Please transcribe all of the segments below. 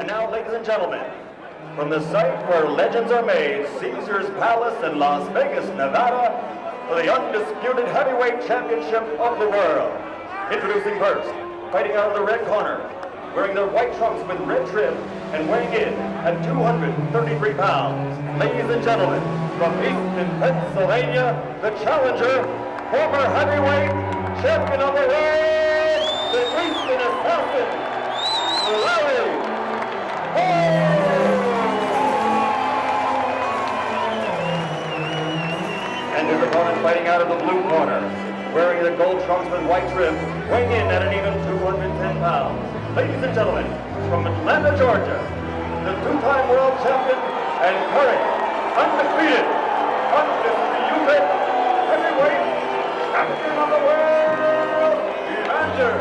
And now, ladies and gentlemen, from the site where legends are made, Caesar's Palace in Las Vegas, Nevada, for the undisputed heavyweight championship of the world. Introducing first, fighting out of the red corner, wearing their white trunks with red trim and weighing in at 233 pounds. Ladies and gentlemen, from Easton, Pennsylvania, the challenger, former heavyweight champion of the world, the Easton Assassin, Larry Holmes! And his opponent fighting out of the blue corner, wearing the gold trunks with white trim, weighing in at an even 210 pounds. Ladies and gentlemen, from Atlanta, Georgia, the two-time world champion and current undefeated heavyweight champion of the world, Evander,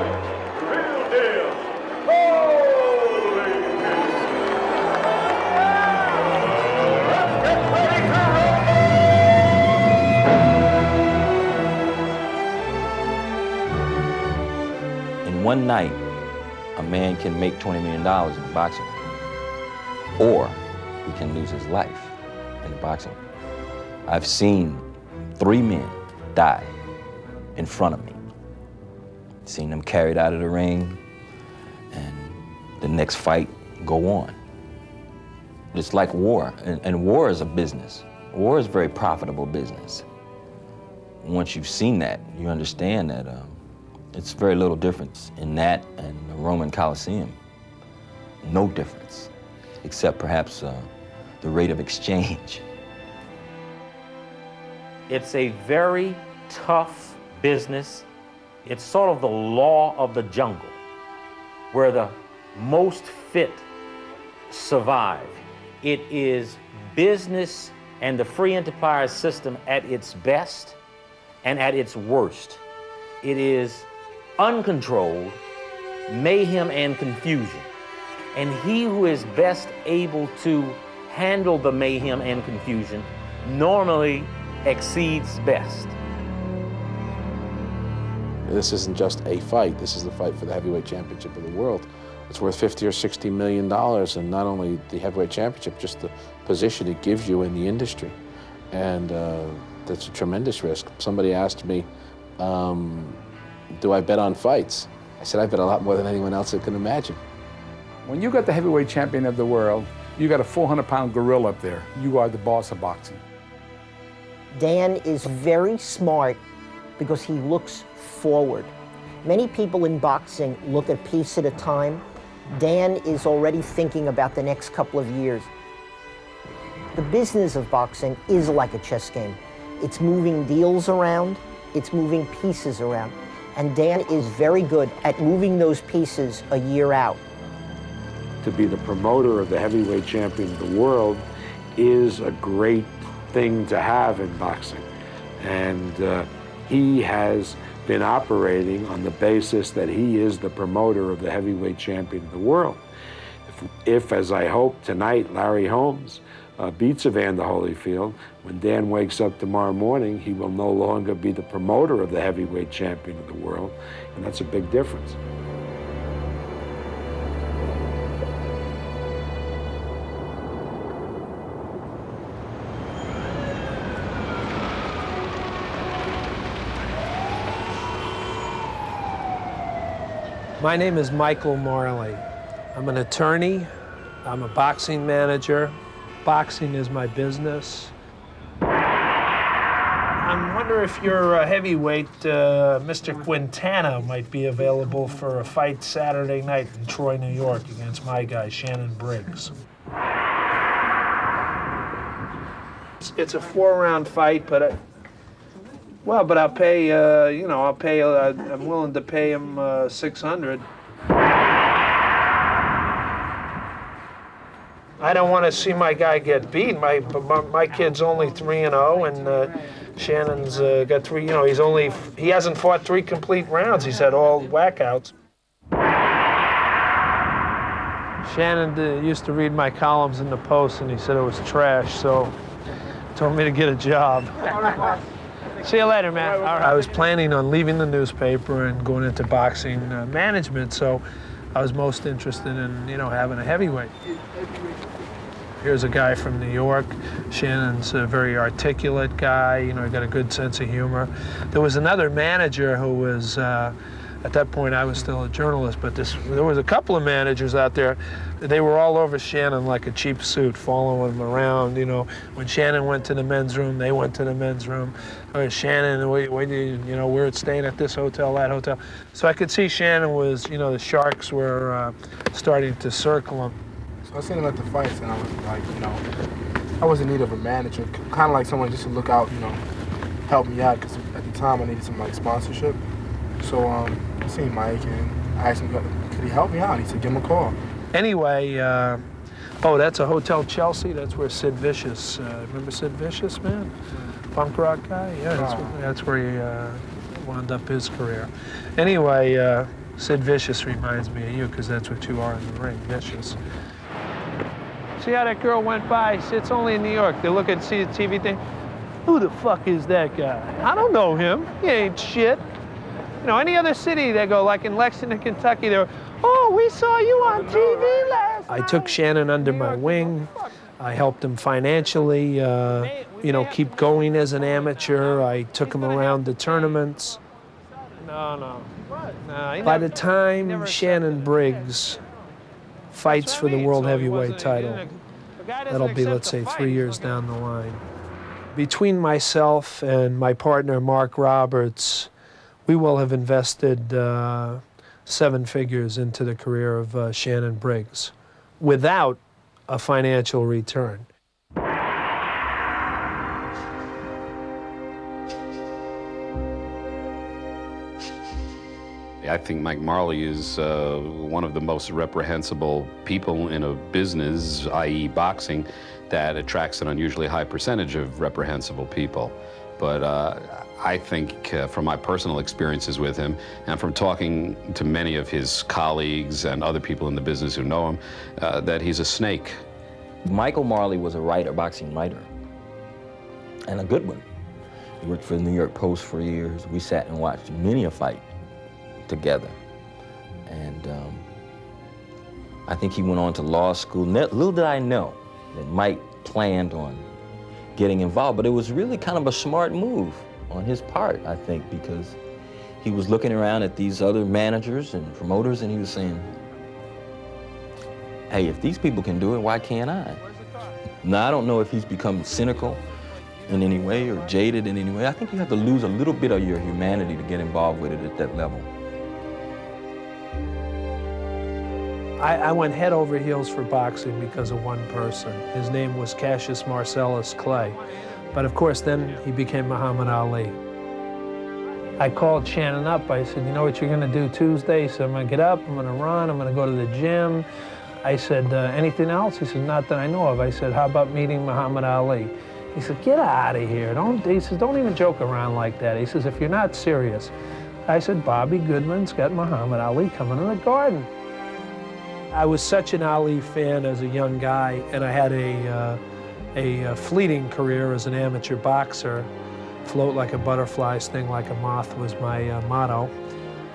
the real deal, Holyfield. Let's get ready to roll! In one night, a man can make $20 million in boxing, or he can lose his life in boxing. I've seen 3 men die in front of me. Seen them carried out of the ring, and the next fight go on. It's like war, and war is a business. War is a very profitable business. Once you've seen that, you understand that it's very little difference in that and the Roman Colosseum. No difference, except perhaps the rate of exchange. It's a very tough business. It's sort of the law of the jungle, where the most fit survive. It is business and the free enterprise system at its best and at its worst. It is uncontrolled mayhem and confusion. And he who is best able to handle the mayhem and confusion normally exceeds best. This isn't just a fight. This is the fight for the heavyweight championship of the world. It's worth $50 or $60 million, and not only the heavyweight championship, just the position it gives you in the industry. And that's a tremendous risk. Somebody asked me, do I bet on fights? I said, I bet a lot more than anyone else I can imagine. When you got the heavyweight champion of the world, you got a 400-pound gorilla up there. You are the boss of boxing. Dan is very smart because he looks forward. Many people in boxing look a piece at a time. Dan is already thinking about the next couple of years. The business of boxing is like a chess game. It's moving deals around, it's moving pieces around. And Dan is very good at moving those pieces a year out. To be the promoter of the heavyweight champion of the world is a great thing to have in boxing. And he has been operating on the basis that he is the promoter of the heavyweight champion of the world. If as I hope tonight, Larry Holmes beats Evander Holyfield, when Dan wakes up tomorrow morning, he will no longer be the promoter of the heavyweight champion of the world, and that's a big difference. My name is Michael Marley. I'm an attorney. I'm a boxing manager. Boxing is my business. I wonder if your heavyweight, Mr. Quintana, might be available for a fight Saturday night in Troy, New York, against my guy, Shannon Briggs. It's a 4-round fight, but I'll pay, I'm willing to pay him $600. I don't want to see my guy get beat. My kid's only 3-0, and Shannon's got 3. He hasn't fought 3 complete rounds. He's had all whackouts. Shannon used to read my columns in the Post, and he said it was trash, so told me to get a job. See you later, man. I was planning on leaving the newspaper and going into boxing management, so I was most interested in, you know, having a heavyweight. Here's a guy from New York. Shannon's a very articulate guy, you know, he got a good sense of humor. There was another manager who was, at that point I was still a journalist, but there was a couple of managers out there. They were all over Shannon like a cheap suit, following him around, you know. When Shannon went to the men's room, they went to the men's room. Shannon, you know, we're staying at this hotel, that hotel. So I could see Shannon was, you know, the sharks were starting to circle him. So I seen him at the fights, and I was like, you know, I was in need of a manager, kind of like someone just to look out, you know, help me out, because at the time I needed some like sponsorship. So I seen Mike, and I asked him, could he help me out? He said, give him a call. Anyway, oh, that's a Hotel Chelsea. That's where Sid Vicious, remember Sid Vicious, man? Punk rock guy? Yeah, that's where he wound up his career. Anyway, Sid Vicious reminds me of you, because that's what you are in the ring, Vicious. See how that girl went by? It's only in New York. They look and see the TV thing. Who the fuck is that guy? I don't know him. He ain't shit. You know, any other city, they go, like in Lexington, Kentucky, they're, oh, we saw you on TV last night. I took Shannon under my wing. I helped him financially, you know, keep going as an amateur. I took him around the tournaments. No. By the time Shannon Briggs fights for the world heavyweight title, that'll be, let's say, 3 years down the line. Between myself and my partner, Mark Roberts, we will have invested 7 figures into the career of Shannon Briggs without a financial return. I think Mike Marley is one of the most reprehensible people in a business, i.e. boxing, that attracts an unusually high percentage of reprehensible people. But I think from my personal experiences with him and from talking to many of his colleagues and other people in the business who know him, that he's a snake. Michael Marley was a writer, boxing writer, and a good one. He worked for the New York Post for years. We sat and watched many a fight together. And I think he went on to law school. Little did I know that Mike planned on getting involved, but it was really kind of a smart move on his part, I think, because he was looking around at these other managers and promoters, and he was saying, hey, if these people can do it, why can't I? Now, I don't know if he's become cynical in any way or jaded in any way. I think you have to lose a little bit of your humanity to get involved with it at that level. I went head over heels for boxing because of one person. His name was Cassius Marcellus Clay. But of course, then he became Muhammad Ali. I called Shannon up. I said, you know what you're gonna do Tuesday? He said, I'm gonna get up, I'm gonna run, I'm gonna go to the gym. I said, anything else? He said, not that I know of. I said, how about meeting Muhammad Ali? He said, get out of here. He says, don't even joke around like that. He says, if you're not serious. I said, Bobby Goodman's got Muhammad Ali coming in the Garden. I was such an Ali fan as a young guy, and I had a fleeting career as an amateur boxer. Float like a butterfly, sting like a moth was my motto.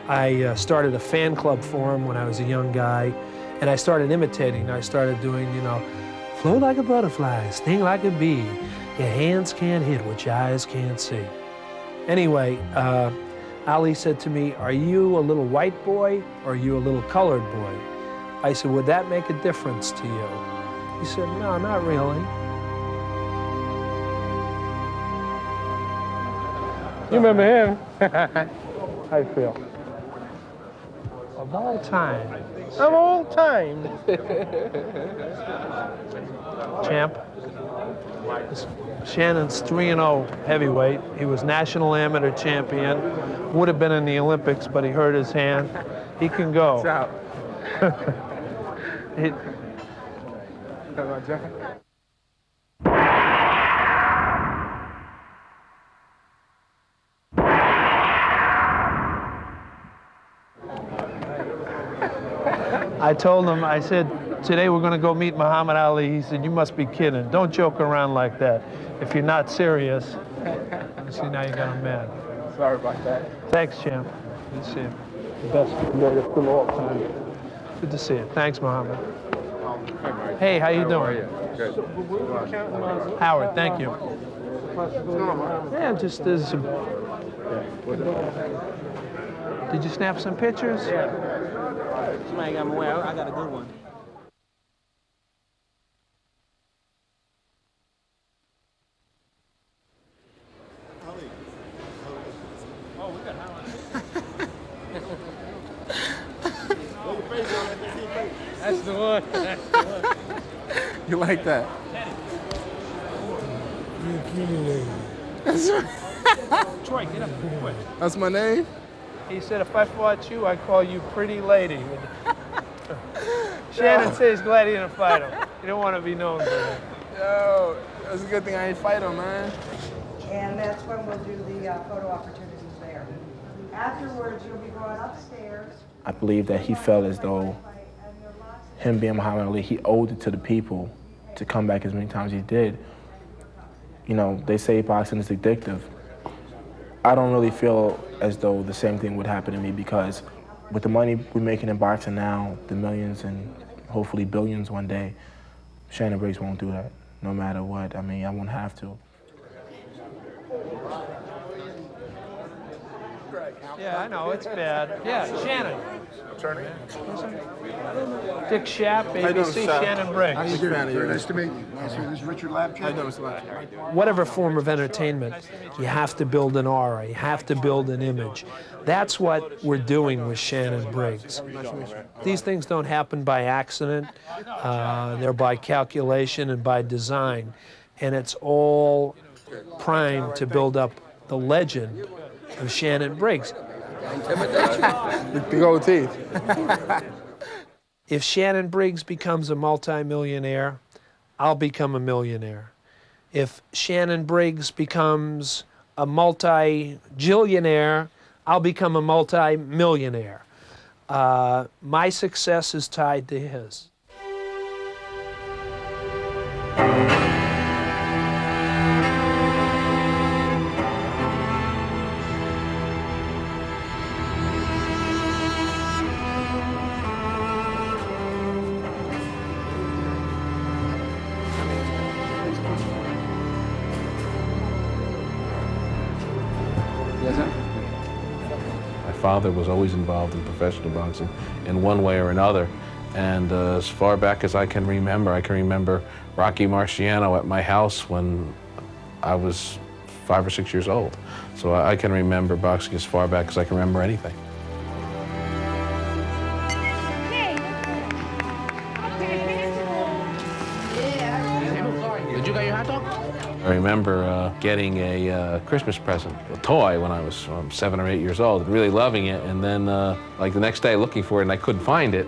I started a fan club for him when I was a young guy, and I started imitating. I started doing, you know, float like a butterfly, sting like a bee. Your hands can't hit what your eyes can't see. Anyway, Ali said to me, are you a little white boy or are you a little colored boy? I said, would that make a difference to you? He said, no, not really. You remember him? How you feel? Of all time. Of all time. Champ. Shannon's 3-0 heavyweight. He was national amateur champion. Would have been in the Olympics, but he hurt his hand. He can go. It's out. I told him, I said, today we're going to go meet Muhammad Ali. He said, you must be kidding. Don't joke around like that. If you're not serious. See, now you got him mad. Sorry about that. Thanks, champ. Good to see you. The best, greatest of all time. Good to see you. Thanks, Muhammad. Hey, how you doing? Good. Howard, thank you. Yeah, just as. Did you snap some pictures? Yeah. Somebody got me away. I got a good one. Oh, we got highlights. That's the one. That's the one. You like that? Troy, get up quick. That's my name? He said if I fought you, I'd call you pretty lady. Shannon says glad he didn't fight him. You don't want to be known for that. Yo, that's a good thing I ain't fight him, man. And that's when we'll do the photo opportunities there. Afterwards, you'll be brought upstairs. I believe that he felt as though him being Muhammad Ali, he owed it to the people to come back as many times as he did. You know, they say boxing is addictive. I don't really feel as though the same thing would happen to me because with the money we're making in boxing now, the millions and hopefully billions one day, Shannon Briggs won't do that, no matter what. I mean, I won't have to. Yeah, I know, it's bad. Yeah, Shannon. Attorney? Dick Schaap, ABC, Shannon Briggs. Nice to meet you. This is Richard Lapchick. Whatever form of entertainment, you have to build an aura, you have to build an image. That's what we're doing with Shannon Briggs. These things don't happen by accident. They're by calculation and by design. And it's all primed to build up the legend of Shannon Briggs. The gold teeth. If Shannon Briggs becomes a multimillionaire, I'll become a millionaire. If Shannon Briggs becomes a multi-jillionaire, I'll become a multi-millionaire. My success is tied to his. My father was always involved in professional boxing in one way or another. And as far back as I can remember Rocky Marciano at my house when I was 5 or 6 years old. So I can remember boxing as far back as I can remember anything. Did you get your hot dog? I remember getting a Christmas present, a toy, when I was 7 or 8 years old, really loving it, and then like the next day looking for it and I couldn't find it,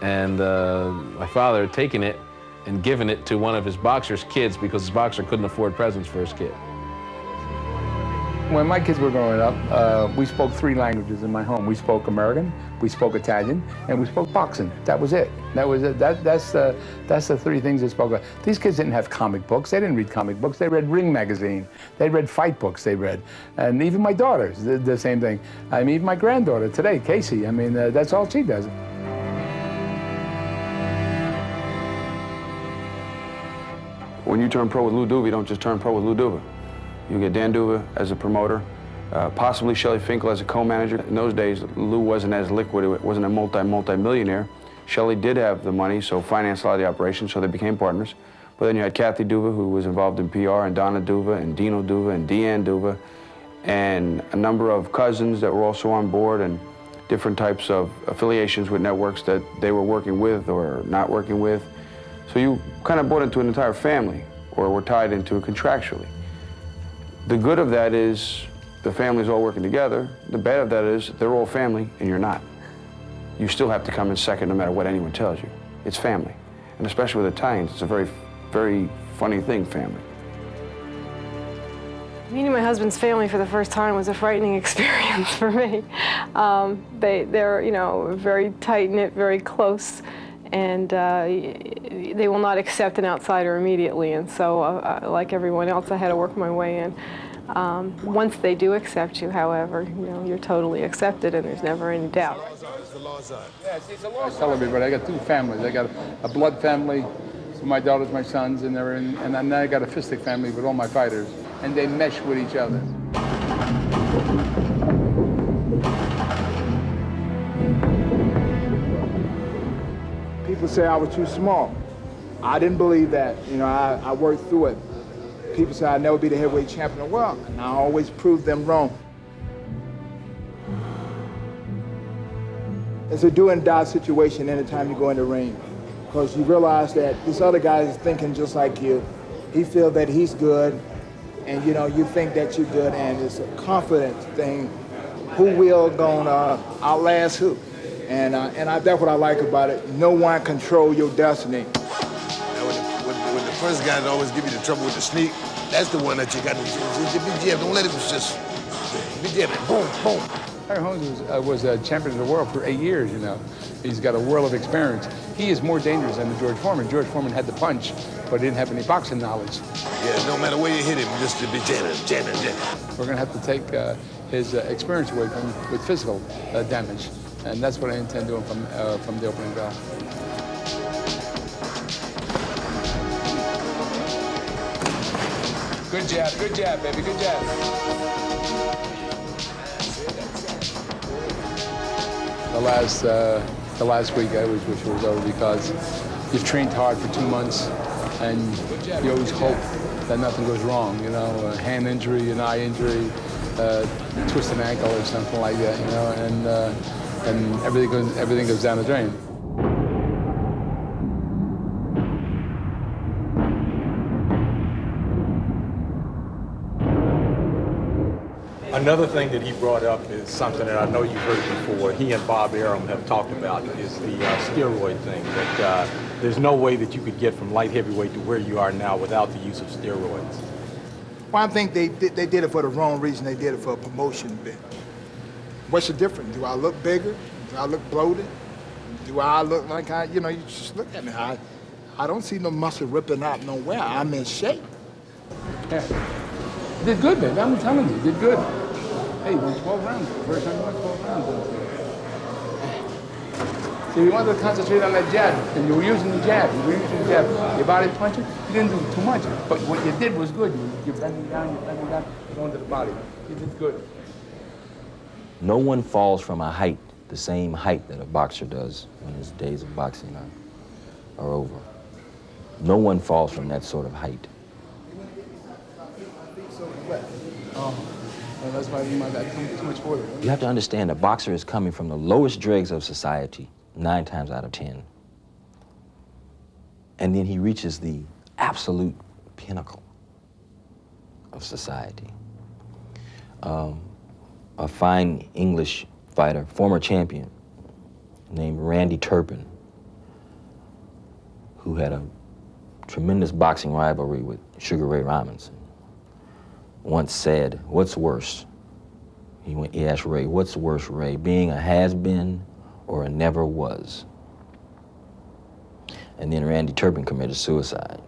and my father had taken it and given it to one of his boxer's kids because his boxer couldn't afford presents for his kid. When my kids were growing up, we spoke 3 languages in my home. We spoke American, we spoke Italian, and we spoke boxing. That was it. That was it. That's the 3 things they spoke about. These kids didn't have comic books. They didn't read comic books. They read Ring magazine. They read fight books. They read, and even my daughters did the same thing. I mean, even my granddaughter today, Casey. I mean, that's all she does. When you turn pro with Lou Duva, you don't just turn pro with Lou Duva. You get Dan Duva as a promoter, possibly Shelley Finkel as a co-manager. In those days, Lou wasn't as liquid, it wasn't a multi-millionaire. Shelley did have the money, so financed a lot of the operation, so they became partners. But then you had Kathy Duva, who was involved in PR, and Donna Duva, and Dino Duva, and Deanne Duva, and a number of cousins that were also on board, and different types of affiliations with networks that they were working with or not working with. So you kind of bought into an entire family, or were tied into it contractually. The good of that is the family's all working together. The bad of that is they're all family and you're not. You still have to come in second no matter what anyone tells you. It's family. And especially with Italians, it's a very, very funny thing, family. Meeting my husband's family for the first time was a frightening experience for me. They're, you know, very tight-knit, very close, and they will not accept an outsider immediately. And so, like everyone else, I had to work my way in. Once they do accept you, however, you're totally accepted and there's never any doubt. Yes, it's a law. I tell everybody, I got two families. I got a blood family, so my daughters, my sons, and then I got a fistic family with all my fighters, and they mesh with each other. People say I was too small. I didn't believe that. I worked through it. People say I'd never be the heavyweight champion of the world, and I always proved them wrong. It's a do and die situation anytime you go in the ring, because you realize that this other guy is thinking just like you. He feels that he's good, and you think that you're good, and it's a confidence thing. Who will gonna outlast who? And that's what I like about it. No one control your destiny. When the first guy always give you the trouble with the sneak, that's the one that you got to be jab. Don't let him just be jabbing. Boom, boom. Holmes was a champion of the world for 8 years, He's got a world of experience. He is more dangerous than George Foreman. George Foreman had the punch, but didn't have any boxing knowledge. Yeah, no matter where you hit him, just to be jamming. We're going to have to take his experience away with physical damage, and that's what I intend doing from the opening bell. Good jab, baby, good jab. The last week I always wish it was over, because you've trained hard for 2 months and you always hope that nothing goes wrong, a hand injury, an eye injury, twist an ankle or something like that, and everything goes down the drain. Another thing that he brought up is something that I know you've heard before. He and Bob Arum have talked about is the steroid thing, that there's no way that you could get from light heavyweight to where you are now without the use of steroids. Well, I think they did it for the wrong reason. They did it for a promotion bit. What's the difference? Do I look bigger? Do I look bloated? Do I look like you just look at me. I don't see no muscle ripping out nowhere. I'm in shape. Yeah. Did good, baby. I'm telling you, did good. Hey, you won 12 rounds. First time you won 12 rounds. So you wanted to concentrate on that jab, and you were using the jab. Your body punching, you didn't do too much. But what you did was good. You're bending down, going to the body. You did good. No one falls from a height, the same height that a boxer does when his days of boxing are over. No one falls from that sort of height. That's why you might have too much water. You have to understand, a boxer is coming from the lowest dregs of society, 9 times out of 10. And then he reaches the absolute pinnacle of society. A fine English fighter, former champion, named Randy Turpin, who had a tremendous boxing rivalry with Sugar Ray Robinson, once said, "What's worse?" He asked Ray, "What's worse, Ray, being a has-been or a never was?" And then Randy Turpin committed suicide.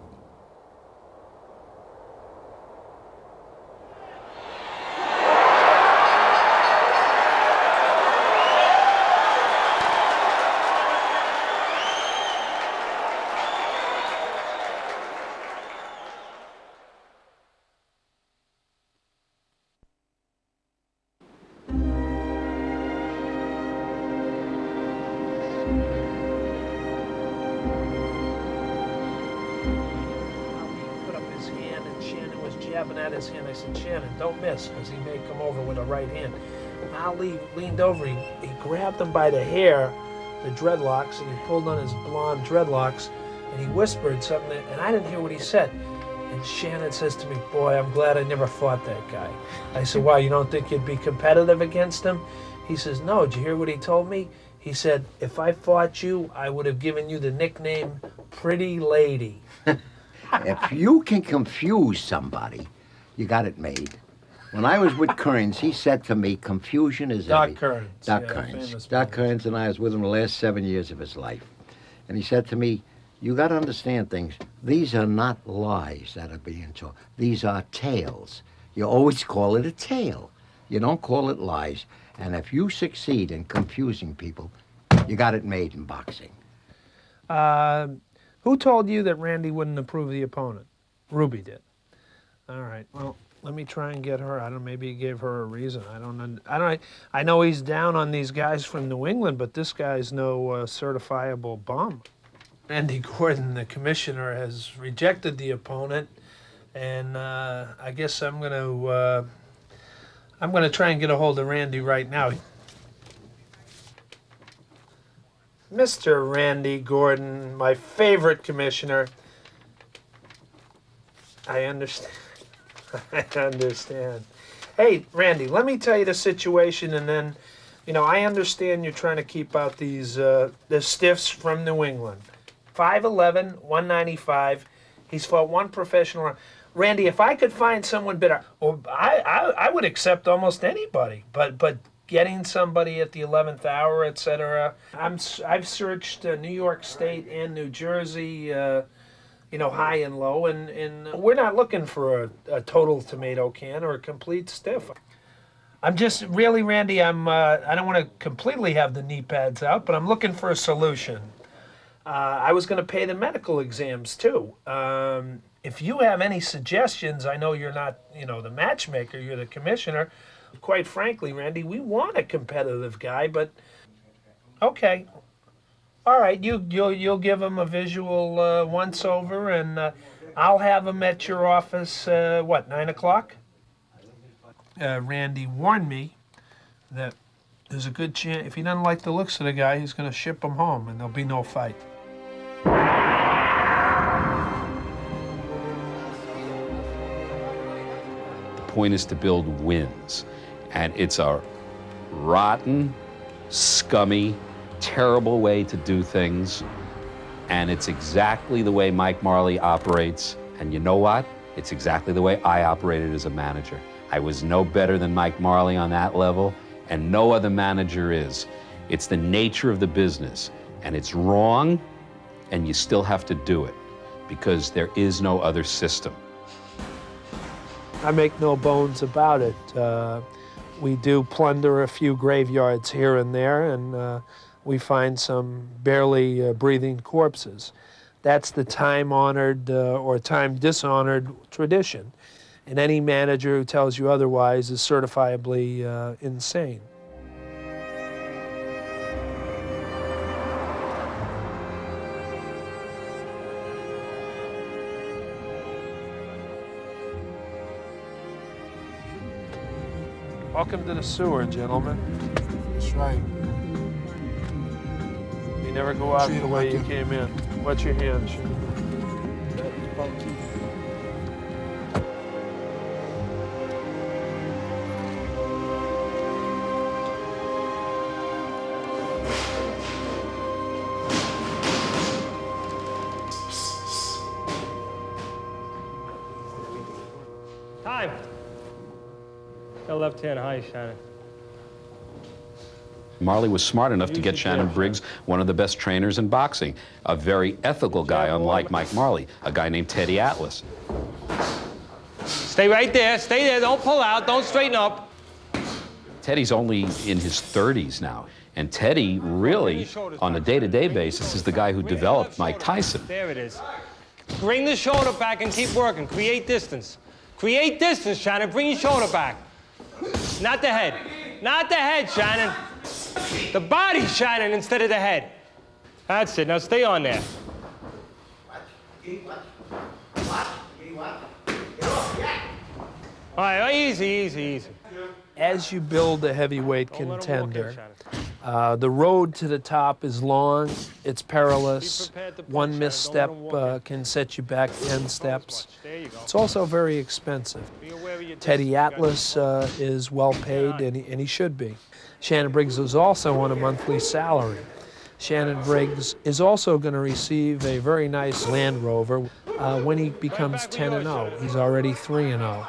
At his hand, I said, "Shannon, don't miss, because he may come over with a right hand." Ali leaned over, he grabbed him by the hair, the dreadlocks, and he pulled on his blonde dreadlocks, and he whispered something, and I didn't hear what he said. And Shannon says to me, "Boy, I'm glad I never fought that guy." I said, "Why, you don't think you'd be competitive against him?" He says, "No, did you hear what he told me?" He said, "If I fought you, I would have given you the nickname Pretty Lady." If you can confuse somebody, you got it made. When I was with Kearns, he said to me, confusion is Doc Kearns. Doc Kearns. Doc Kearns and I was with him the last 7 years of his life. And he said to me, you got to understand things. These are not lies that are being told. These are tales. You always call it a tale. You don't call it lies. And if you succeed in confusing people, you got it made in boxing. Who told you that Randy wouldn't approve the opponent? Ruby did. All right. Well, let me try and get her. I don't. Maybe he gave her a reason. I don't. I know he's down on these guys from New England, but this guy's no certifiable bum. Randy Gordon, the commissioner, has rejected the opponent, and I guess I'm gonna try and get a hold of Randy right now. Mr. Randy Gordon, my favorite commissioner. I understand. I understand. Hey, Randy, let me tell you the situation, and then, I understand you're trying to keep out these the stiffs from New England. 5'11", 195. He's fought one professional round. Randy, if I could find someone better, I would accept almost anybody. But getting somebody at the 11th hour, etc. I've searched New York State and New Jersey, high and low, and we're not looking for a total tomato can or a complete stiff. I'm just really, Randy, I don't want to completely have the knee pads out, but I'm looking for a solution. I was going to pay the medical exams too. If you have any suggestions, I know you're not, the matchmaker, you're the commissioner. Quite frankly, Randy, we want a competitive guy, but okay. All right, you'll give him a visual once over, and I'll have him at your office, 9 o'clock? Randy warned me that there's a good chance, if he doesn't like the looks of the guy, he's going to ship him home, and there'll be no fight. The point is to build wins, and it's a rotten, scummy, terrible way to do things, and it's exactly the way Mike Marley operates, and you know what? It's exactly the way I operated as a manager. I was no better than Mike Marley on that level, and no other manager is. It's the nature of the business, and it's wrong, and you still have to do it, because there is no other system. I make no bones about it. We do plunder a few graveyards here and there, and we find some barely breathing corpses. That's the time-honored or time-dishonored tradition. And any manager who tells you otherwise is certifiably insane. Welcome to the sewer, gentlemen. That's right. You never go out the way you came in. What's your hand, Shannon? Time. Got left hand high, Shannon. Marley was smart enough to get Shannon Briggs, one of the best trainers in boxing, a very ethical guy, unlike Mike Marley, a guy named Teddy Atlas. Stay right there, stay there, don't pull out, don't straighten up. Teddy's only in his 30s now, and Teddy really, on a day-to-day basis, is the guy who developed Mike Tyson. There it is. Bring the shoulder back and keep working, create distance. Create distance, Shannon, bring your shoulder back. Not the head, not the head, Shannon. The body, Shannon, instead of the head. That's it. Now stay on there. All right, easy, easy, easy. As you build a heavyweight contender, the road to the top is long, it's perilous. One misstep can set you back 10 steps. It's also very expensive. Teddy Atlas is well paid, and he should be. Shannon Briggs is also on a monthly salary. Shannon Briggs is also going to receive a very nice Land Rover when he becomes 10-0. He's already 3-0.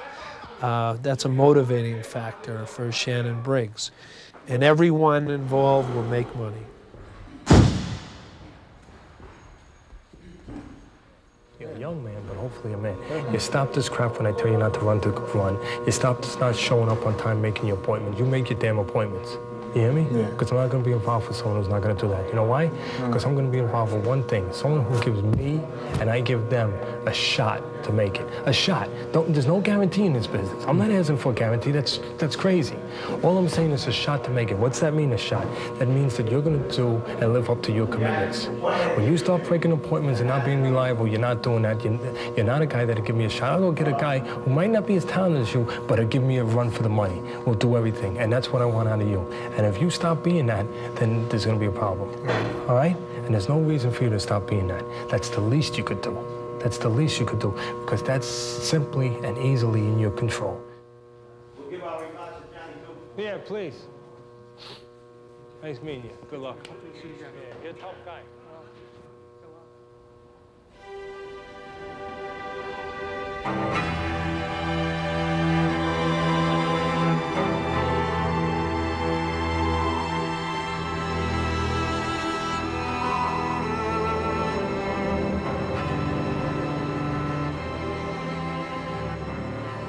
That's a motivating factor for Shannon Briggs. And everyone involved will make money. young man, but hopefully a man. You stop this crap when I tell you not to run to run. You stop this not showing up on time, making your appointments. You make your damn appointments. You hear me? Yeah. Because I'm not going to be involved with someone who's not going to do that. You know why? Because I'm going to be involved with one thing. Someone who gives me and I give them a shot to make it. A shot. There's no guarantee in this business. I'm not asking for a guarantee. That's crazy. All I'm saying is a shot to make it. What's that mean, a shot? That means that you're going to do and live up to your commitments. When you start breaking appointments and not being reliable, you're not doing that. You're not a guy that'll give me a shot. I'll go get a guy who might not be as talented as you, but will give me a run for the money. We'll do everything. And that's what I want out of you. And if you stop being that, then there's going to be a problem. All right? And there's no reason for you to stop being that. That's the least you could do. That's the least you could do, because that's simply and easily in your control. We'll give our regards to Johnny Duva. Yeah, please. Nice meeting you. Good luck. Yeah, you're a tough guy.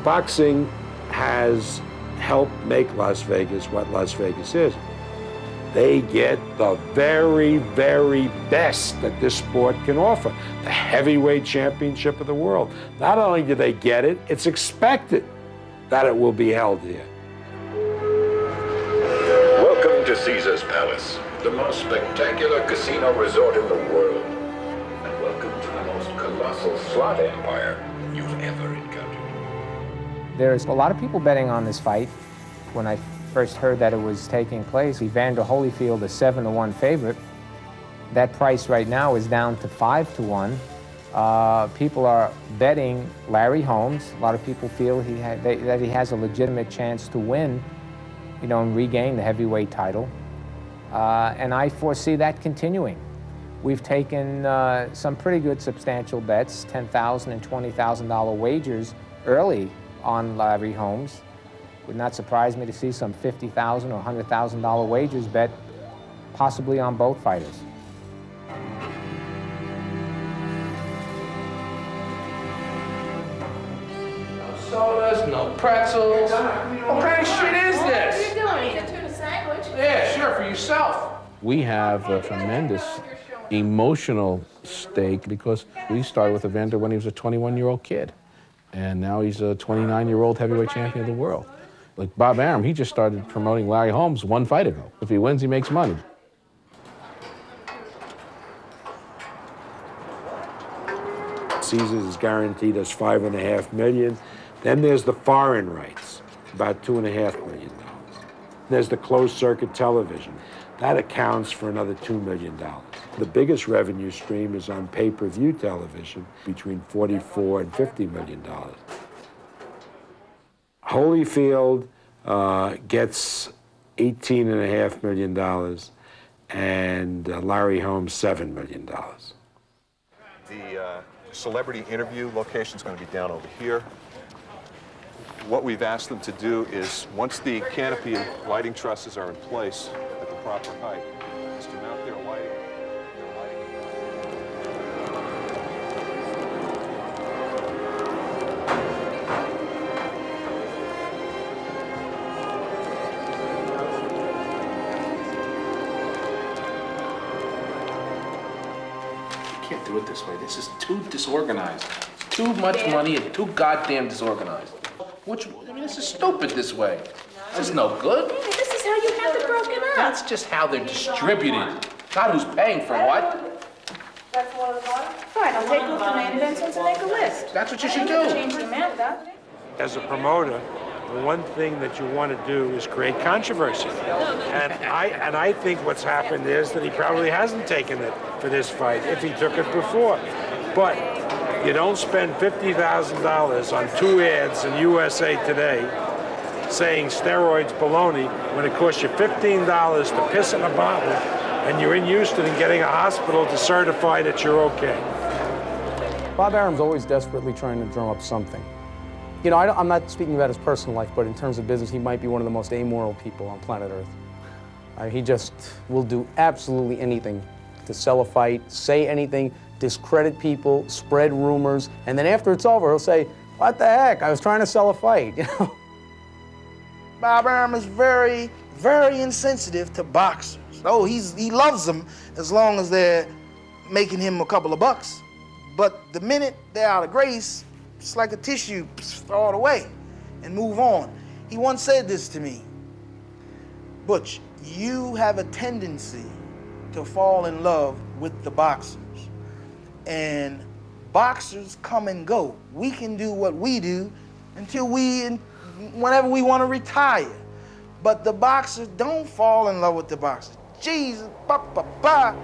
Boxing has helped make Las Vegas what Las Vegas is. They get the very, very best that this sport can offer. The heavyweight championship of the world. Not only do they get it, it's expected that it will be held here. Welcome to Caesar's Palace, the most spectacular casino resort in the world. And welcome to the most colossal slot empire you've ever encountered. There's a lot of people betting on this fight. When I first heard that it was taking place, Evander Holyfield, a 7-to-1 favorite. That price right now is down to 5-to-1. People are betting Larry Holmes. A lot of people feel that he has a legitimate chance to win, you know, and regain the heavyweight title. And I foresee that continuing. We've taken some pretty good substantial bets, $10,000 and $20,000 wagers early on Larry Holmes. Would not surprise me to see some $50,000 or $100,000 wagers bet, possibly on both fighters. No sodas, no pretzels. What kind of shit is this? What are you doing? Eat a tuna sandwich? Yeah, sure, for yourself. We have a tremendous emotional stake because we started with Evander when he was a 21-year-old kid. And now he's a 29-year-old heavyweight champion of the world. Like Bob Arum, he just started promoting Larry Holmes 1 fight ago. If he wins, he makes money. Caesars has guaranteed us $5.5 million. Then there's the foreign rights, about $2.5 million. There's the closed circuit television. That accounts for another $2 million. The biggest revenue stream is on pay-per-view television, between $44 and $50 million. Holyfield gets $18.5 million, and Larry Holmes $7 million. The celebrity interview location is going to be down over here. What we've asked them to do is, once the canopy and lighting trusses are in place at the proper height, is to mount their lighting. You can't do it this way. This is too disorganized. Too much money and too goddamn disorganized. I mean, this is stupid this way. This is no good. Hey, this is how you have it broken up. That's just how they're distributed. Not who's paying for what. That's one of the ones? Fine, I'll take what you made and then to make a list. That's what you should do. Change the amount, though. As a promoter, the one thing that you want to do is create controversy. And I think what's happened is that he probably hasn't taken it for this fight, if he took it before. But you don't spend $50,000 on 2 ads in USA Today saying steroids baloney when it costs you $15 to piss in a bottle and you're in Houston and getting a hospital to certify that you're okay. Bob Arum's always desperately trying to drum up something. You know, I'm not speaking about his personal life, but in terms of business, he might be one of the most amoral people on planet Earth. He just will do absolutely anything to sell a fight, say anything, discredit people, spread rumors, and then after it's over, he'll say, "What the heck? I was trying to sell a fight," you know? Bob Arum is very, very insensitive to boxers. Oh, he loves them as long as they're making him a couple of bucks. But the minute they're out of grace, it's like a tissue, throw it away and move on. He once said this to me: "Butch, you have a tendency to fall in love with the boxers. And boxers come and go. We can do what we do until whenever we want to retire. But the boxers, don't fall in love with the boxers." Jesus, ba.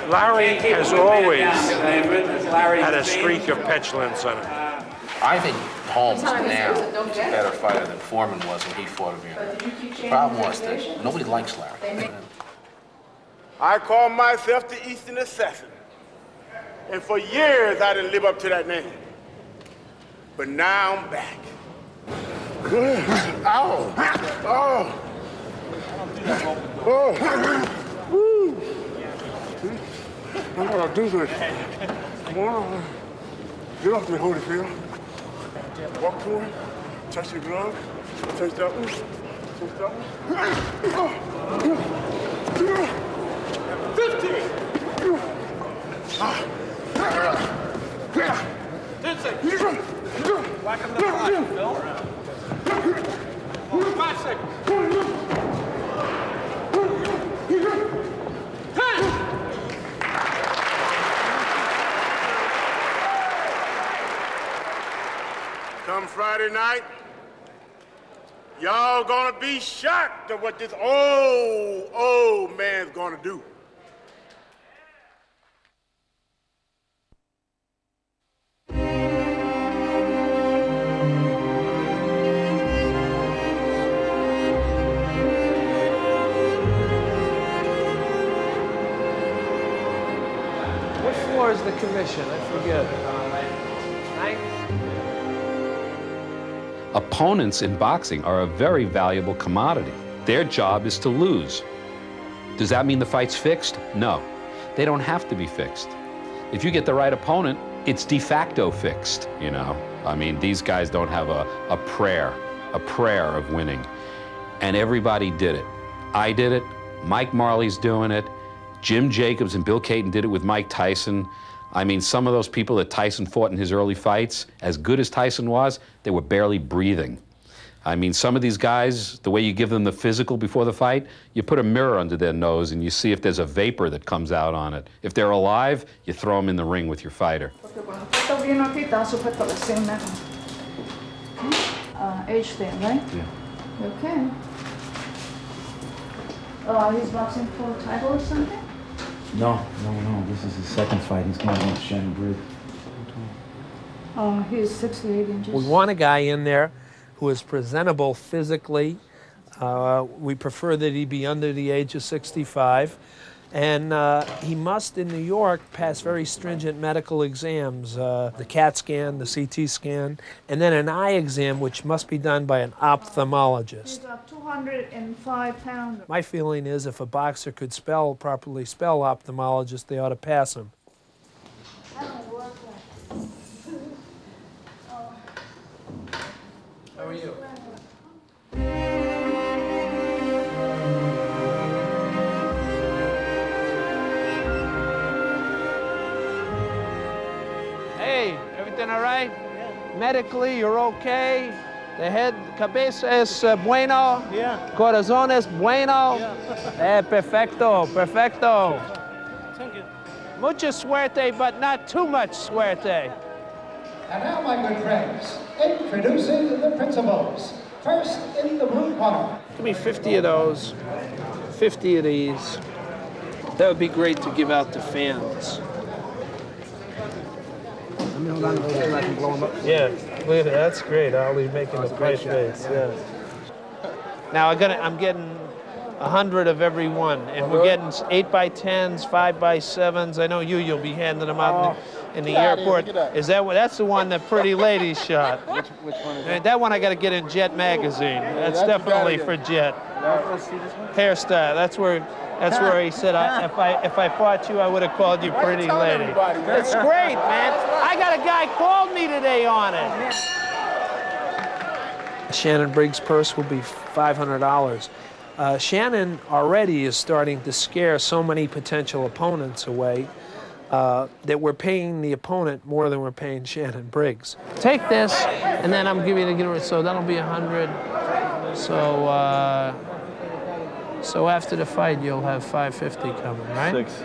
Larry has always had a streak of petulance on him. I think Holmes now is a better fighter than Foreman was when he fought Evander. The problem was that nobody likes Larry. I call myself the Eastern Assassin. And for years I didn't live up to that name. But now I'm back. Ow! Oh! Oh! Woo! I gotta do this. Come on. Get off me, Holyfield. Walk to him, touch your glove, touch that one, touch that one. 50! Whack him the five, Bill. 5 seconds. 10! Come Friday night, y'all gonna be shocked at what this old man's gonna do. What floor is the commission? I forget. Opponents in boxing are a very valuable commodity. Their job is to lose. Does that mean the fight's fixed? No. They don't have to be fixed. If you get the right opponent, it's de facto fixed, you know? I mean, these guys don't have a prayer of winning. And everybody did it. I did it. Mike Marley's doing it. Jim Jacobs and Bill Caton did it with Mike Tyson. I mean, some of those people that Tyson fought in his early fights, as good as Tyson was, they were barely breathing. I mean, some of these guys, the way you give them the physical before the fight, you put a mirror under their nose and you see if there's a vapor that comes out on it. If they're alive, you throw them in the ring with your fighter. Age thing, right? Yeah. Okay. He's boxing for a title or something? No. This is his second fight. He's going against Shannon Briggs. He's 68 inches. We want a guy in there who is presentable physically. We prefer that he be under the age of 65. And he must, in New York, pass very stringent medical exams, the CAT scan, the CT scan, and then an eye exam, which must be done by an ophthalmologist. He's a 205 pounder. My feeling is if a boxer could properly spell ophthalmologist, they ought to pass him. I don't work like How are you? Hey, everything all right? Yeah. Medically, you're okay? The head, cabeza es bueno? Yeah. Corazón es bueno? Yeah. Perfecto, perfecto. Thank you. Mucha suerte, but not too much suerte. And now, my good friends, introducing the principals. First in the blue corner. Give me 50 of those, 50 of these. That would be great to give out to fans. Let me hold on to those so I can blow them up. Yeah, look at that. That's great. Ollie's making the right face. Yeah. Now I'm getting 100 of every one, and we're getting 8x10s, 5x7s. I know you'll be handing them out in the airport. Is that what? That's the one that pretty lady shot. Which one is that? That one I got to get in Jet magazine. That's definitely for Jet. Let's see this one. Hairstyle. That's where he said, if I fought you, I would have called you pretty lady. It's great, man. I got a guy called me today on it. Shannon Briggs' purse will be $500. Shannon already is starting to scare so many potential opponents away that we're paying the opponent more than we're paying Shannon Briggs. Take this, and then I'm giving you the so that'll be 100. So after the fight, you'll have 550 coming, right? 6.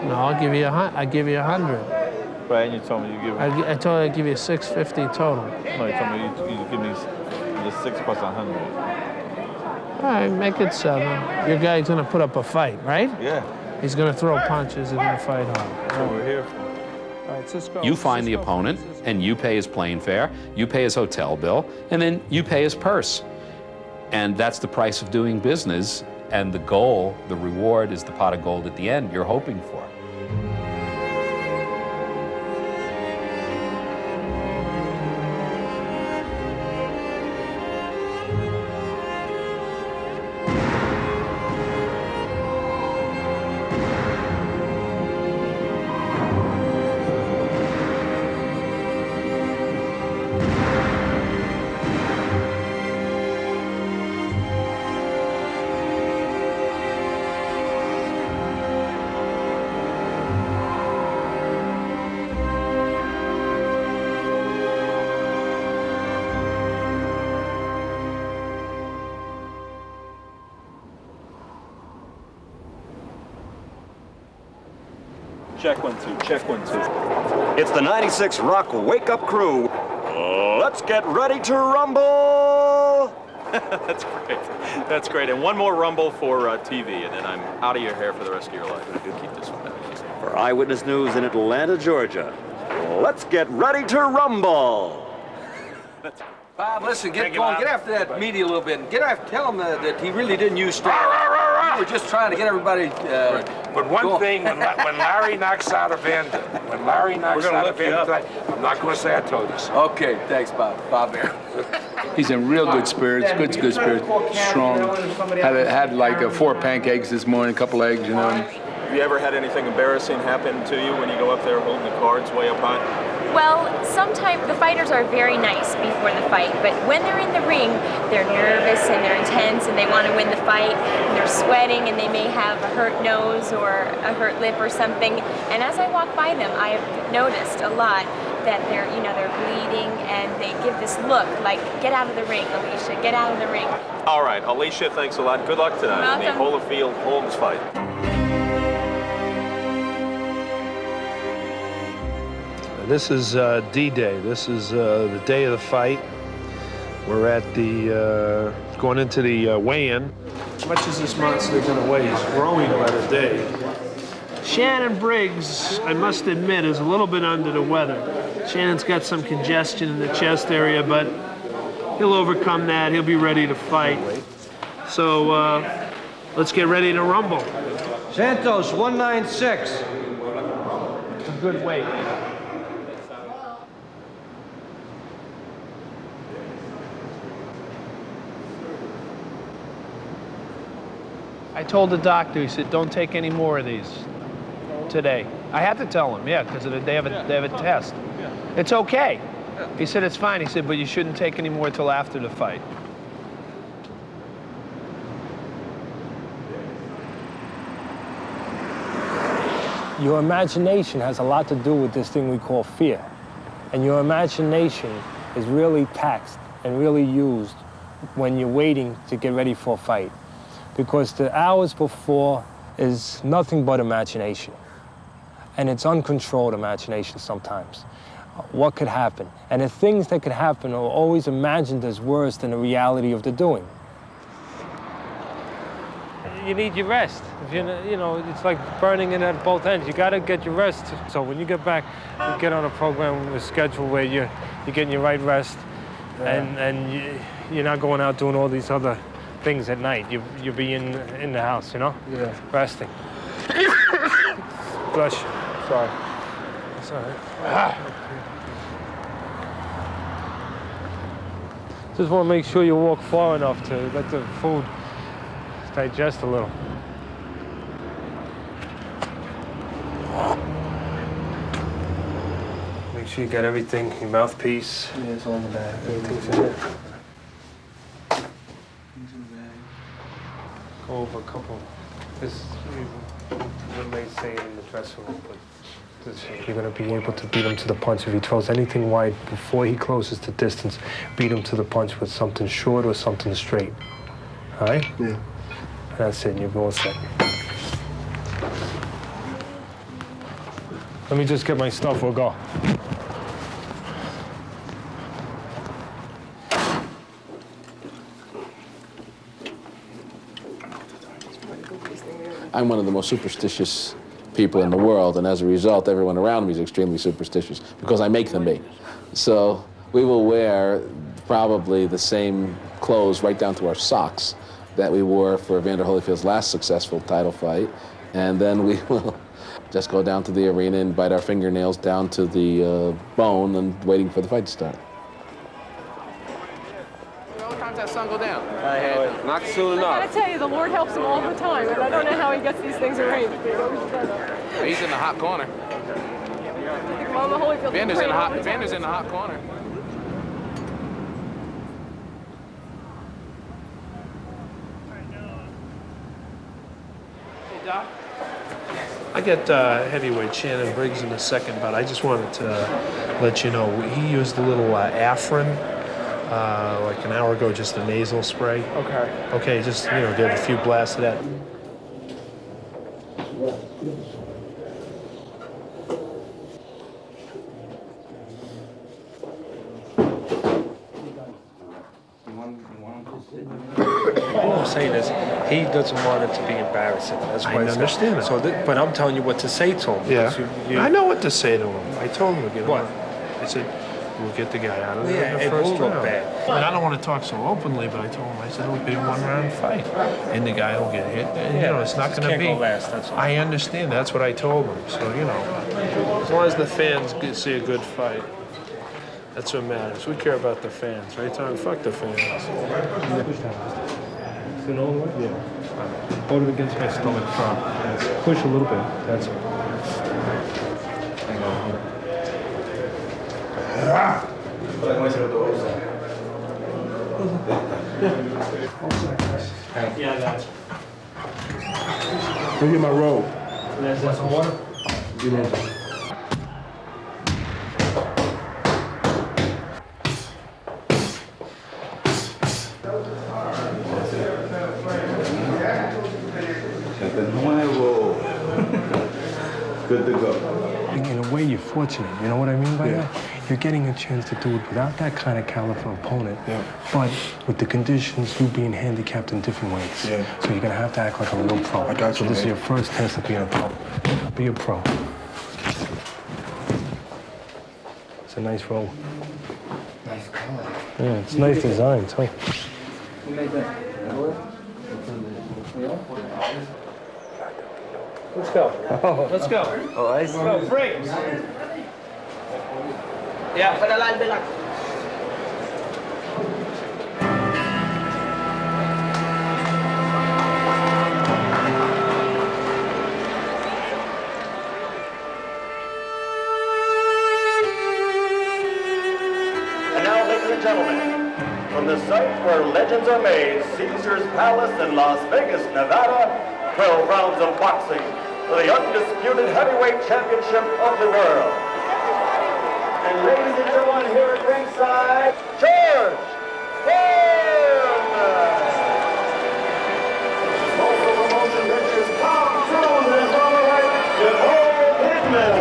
No, I'll give you 100. Right, and you told me you give me. I told you I'd give you 650 total. No, you told me you give me the 6 plus 100. All right, make it 7. Your guy's gonna put up a fight, right? Yeah. He's gonna throw punches. He's gonna fight hard. That's what we're here for. All right, Cisco. You find the opponent, and you pay his plane fare, you pay his hotel bill, and then you pay his purse. And that's the price of doing business, and the goal, the reward, is the pot of gold at the end you're hoping for. Check 1, 2, check 1, 2. It's the 96 Rock Wake Up Crew. Let's get ready to rumble! That's great. That's great. And one more rumble for TV, and then I'm out of your hair for the rest of your life. Do keep this one down. For Eyewitness News in Atlanta, Georgia, let's get ready to rumble! Bob, listen, get going. Get after that media a little bit. Tell him that he really didn't use strength. You were just trying to get everybody. But one thing, when Larry knocks out Evander, tonight, I'm not going to say I told you so. Okay, thanks, Bob. Bob Arum. He's in real good spirits, good spirits, strong. Had like 4 pancakes this morning, a couple eggs, you know. Have you ever had anything embarrassing happen to you when you go up there holding the cards way up high? Well, sometimes the fighters are very nice before the fight, but when they're in the ring, they're nervous and they're intense and they want to win the fight, and they're sweating and they may have a hurt nose or a hurt lip or something. And as I walk by them, I have noticed a lot that they're bleeding and they give this look like, get out of the ring, Alicia, get out of the ring. All right, Alicia, thanks a lot. Good luck tonight in the Holyfield-Holmes fight. This is D-Day. This is the day of the fight. We're at the, going into the weigh-in. As much as this monster is gonna weigh, he's growing by the day. Shannon Briggs, I must admit, is a little bit under the weather. Shannon's got some congestion in the chest area, but he'll overcome that. He'll be ready to fight. So let's get ready to rumble. Santos, 196. A good weight. I told the doctor, he said, don't take any more of these today. I had to tell him, yeah, because they have a test. It's okay. He said, it's fine. He said, but you shouldn't take any more till after the fight. Your imagination has a lot to do with this thing we call fear. And your imagination is really taxed and really used when you're waiting to get ready for a fight. Because the hours before is nothing but imagination. And it's uncontrolled imagination sometimes. What could happen? And the things that could happen are always imagined as worse than the reality of the doing. you need your rest. If you know, it's like burning in at both ends. You got to get your rest. So when you get back, you get on a program, a schedule where you're getting your right rest, and you're not going out doing all these other things at night. You'll be in the house, you know, resting. Bless you. Sorry. It's all right. Just want to make sure you walk far enough to let the food digest a little. Make sure you got everything, your mouthpiece. Yeah, it's all in the bag. Everything's in there. Go over a couple. What may say it in the dressing room, but you're going to be able to beat him to the punch. If he throws anything wide before he closes the distance, beat him to the punch with something short or something straight. All right? Yeah. That's it, you're all set. Let me just get my stuff, we'll go. I'm one of the most superstitious people in the world, and as a result, everyone around me is extremely superstitious because I make them be. So we will wear probably the same clothes right down to our socks that we wore for Evander Holyfield's last successful title fight, and then we will just go down to the arena and bite our fingernails down to the bone and waiting for the fight to start. What time does that sun go down? Not soon enough. I gotta tell you, the Lord helps him all the time, and I don't know how he gets these things arranged. He's in the hot corner. Mama Holyfield. Vander's in the hot corner. Hey, Doc. I get heavyweight Shannon Briggs in a second, but I just wanted to let you know he used a little Afrin. Like an hour ago, just a nasal spray. Okay. Okay, just, get a few blasts of that. All I'm saying is, he doesn't want it to be embarrassing. That's why I understand that. So, but I'm telling you what to say to him. Yeah. I know what to say to him. I told him again. What? I said, we'll get the guy out of there Yeah, in the it first will look round. bad. And I don't want to talk so openly, but I told him, I said, it'll be a one-round fight. And the guy will get hit. And, it's not going to be. Can't go last, that's all. I understand. That's what I told him. So, as long as the fans see a good fight, that's what matters. We care about the fans, right, Tom? Fuck the fans. Sit all the way? Yeah. Hold it against my stomach front. Push a little bit. That's it. Hang on. Yeah, guys. Go get my robe. There's some water. Good to go. In a way, you're fortunate. You know what I mean by that? You're getting a chance to do it without that kind of caliber opponent, but with the conditions, you being handicapped in different ways. So you're gonna have to act like a real pro. I got you, So this is man. your first test of being a pro. Be a pro. It's a nice roll. Nice color. Yeah, it's nice design too. Who made that? Let's go. Let's go. Oh, I see. Let's go. Briggs. Yeah. And now, ladies and gentlemen, from the site where legends are made, Caesar's Palace in Las Vegas, Nevada, 12 rounds of boxing for the undisputed heavyweight championship of the world. And ladies and gentlemen, here at ringside, George Local promotion pictures Tom Cruise and his brother, Nicole Kidman.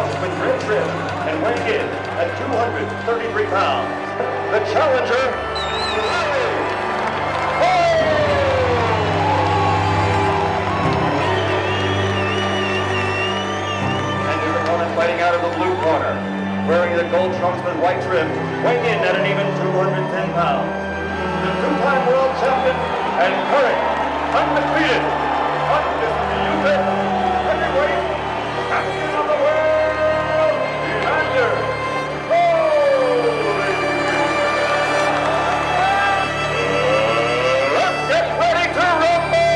belts with red trim and weighing in at 233 pounds, the challenger, Marley. And his opponent fighting out of the blue corner, wearing the gold trunks with white trim, weighing in at an even 210 pounds, the two-time world champion and current undefeated, undisputed heavyweight champion of the world, Evander Holyfield. Let's get ready to rumble!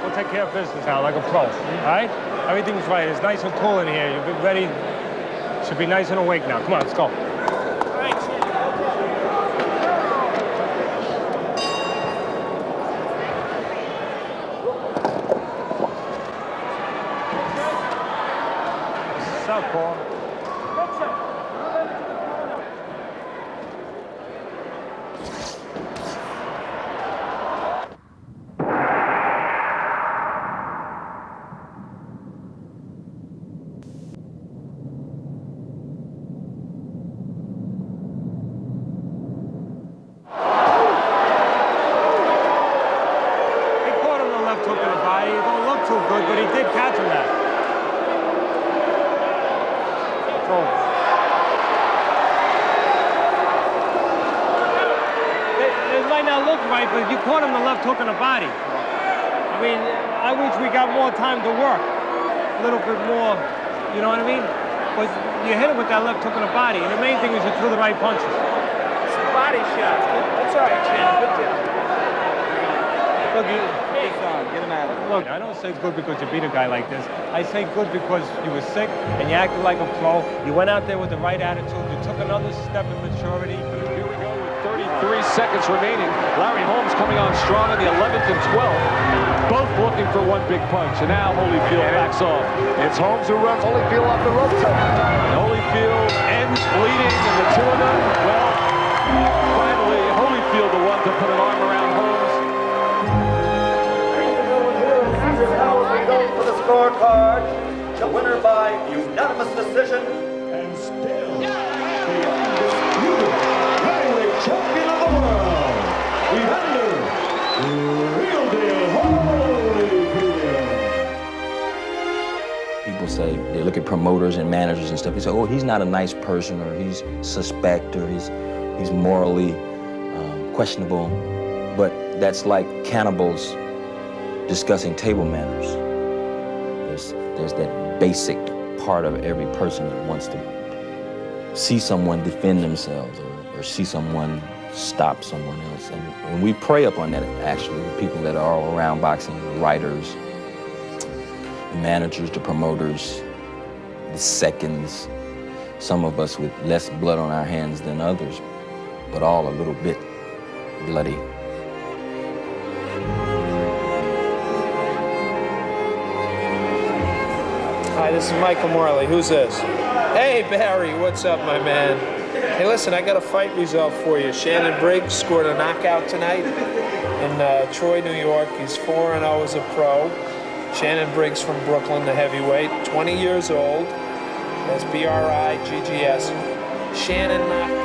We'll take care of business now, like a pro, all right? Everything's right. It's nice and cool in here. You'll be ready. Should be nice and awake now. Come on, let's go. Southpaw. But you caught him the left hook in the body. I mean, I wish we got more time to work. A little bit more, you know what I mean? But you hit him with that left hook in the body, and the main thing is you threw the right punches. It's a body shot. That's all right, Shannon. Good job. Look, get him out of it. Look, I don't say good because you beat a guy like this. I say good because you were sick and you acted like a pro. You went out there with the right attitude. You took another step in maturity. 3 seconds remaining. Larry Holmes coming on strong in the 11th and 12th. Both looking for one big punch. And now Holyfield backs off. It's Holmes who runs Holyfield off the rope. And Holyfield ends bleeding, and the two of them, well, finally Holyfield the one to put an arm around Holmes. For the scorecard, the winner by unanimous decision, and still the undisputed heavyweight champion of the world, Evander Holyfield. People say, they look at promoters and managers and stuff, they say, oh, he's not a nice person, or he's suspect, or he's morally questionable. But that's like cannibals discussing table manners. There's that basic part of every person that wants to see someone defend themselves or see someone stop someone else. And we prey upon that, actually, the people that are all around boxing, the writers, the managers, the promoters, the seconds, some of us with less blood on our hands than others, but all a little bit bloody. Hi, this is Michael Marley. Who's this? Hey, Barry, what's up, my man? Hey, listen, I got a fight result for you. Shannon Briggs scored a knockout tonight in Troy, New York. He's 4-0 as a pro. Shannon Briggs from Brooklyn, the heavyweight, 20 years old. That's B-R-I-G-G-S. Shannon knocked